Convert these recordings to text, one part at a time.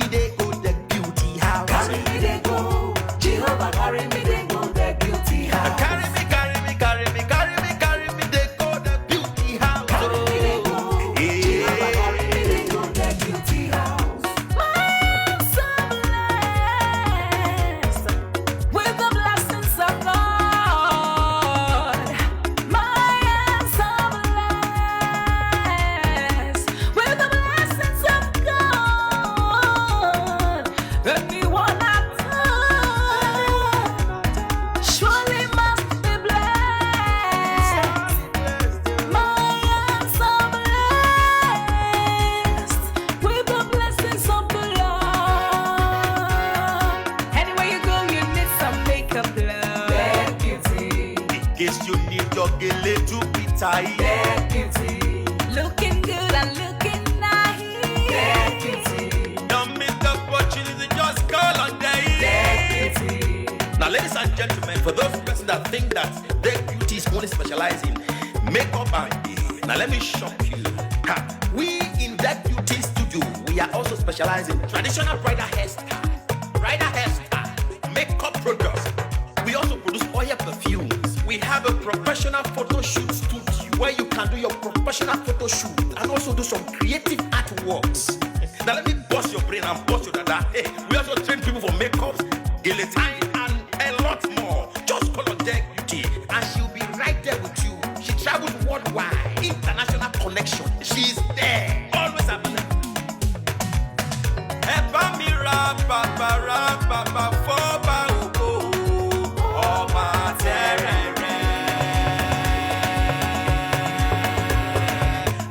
me they go the beauty house. Carry me they go, Jehovah carry me they go the beauty house. Carry me, carry me, carry me, carry me, carry me they go the beauty house. Carry me they go, Jehovah carry me they go the beauty house. My hands are blessed with the blessings of God. My hands are blessed with the blessings of God. Anyone I touch surely must be blessed. My hands are blessed with the blessings of the Lord. Anywhere you go, you need some makeup, love. That beauty, In case you need your gele to be tight. that beauty, Looking good and looking that nice. beauty, Don't miss the opportunity, just call on that day. beauty. Now, ladies and gentlemen, for those persons that think that their beauty is only specializing in makeup and hair, now let me shock you. Ha. We in that beauty studio, we are also specializing in traditional bridal hairstyle, makeup products. We also produce oil perfumes. We have a professional photo shoot studio where you can do your professional photo shoot and also do some creative artworks. Now let me bust your brain and bust your dada. Hey, we also train people for makeups, guillotine, and a lot more. Just call on Deck Beauty and she'll be right there with you. She travels worldwide, international connection. She's there, always available. Ever me rap, papa, for Bauko, oh, my terere.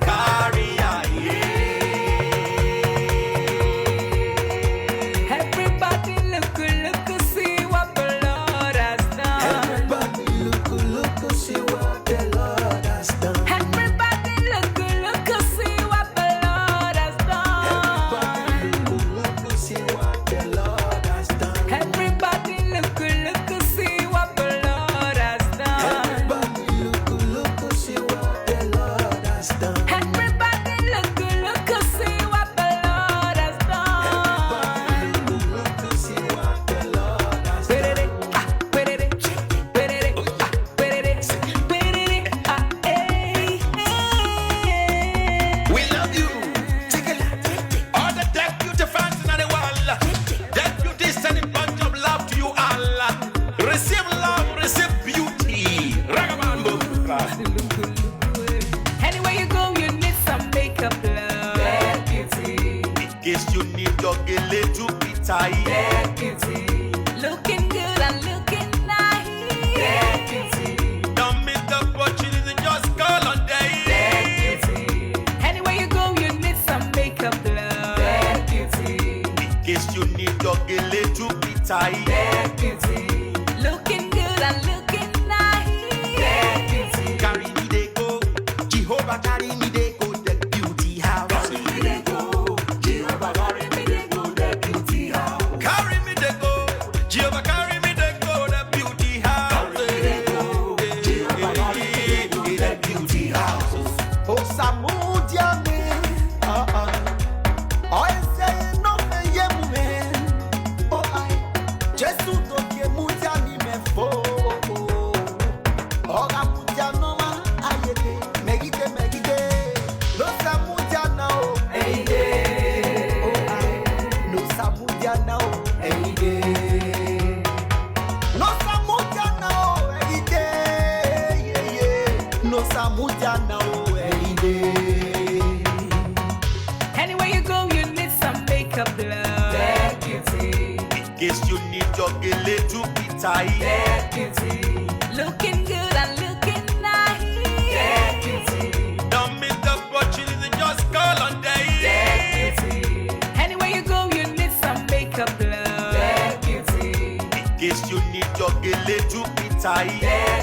Carry aye. Everybody look, see what the Lord has done. Everybody look, see what the Lord has done. Everybody look, see what the Lord has done. Everybody look, see what the Lord has done. Everybody look, see what the Lord has done. Everybody look, see what the Lord has done. Everybody look, see what the Lord has done. Look, see what the Lord has done. We love you. All the Deck Beauty fans in the world. Deck Beauty is sending bunch of love to you all. Receive love, receive beauty. Ragabambo. Anywhere you go, you need some makeup, love. That beauty, In case you need your gele to be tight. that beauty, Looking good and looking nice. that beauty, Don't miss the opportunity, just call on that day. beauty, Anywhere you go, you need some makeup, love. that beauty, In case you need your gele to be tight. that beauty, Looking good and looking nice. that beauty. Carry me they go, Jehovah carry me they go, the beauty house. Carry me they go, Jehovah carry me they go the beauty house. Carry me they go, Jehovah carry me they go, the beauty house. Carry me they go, Jehovah carry me they go the beauty house. Oh, Samudia me, I say no me ye me, oh I, Jesus do ke mudia ni me fo, oh mudia no ma ayete, megide, no Samudia now, Hey day, oh I, no Samudia now, hey day, no Samudia now, no Samudia now, Anywhere you go, you need some makeup, love. that beauty, In case you need your gele to be tight. that beauty, Looking good and looking nice. that beauty, Don't miss the opportunity, just call on day. that beauty, Anywhere you go, you need some makeup, love. that beauty, In case you need your gele to be tight. that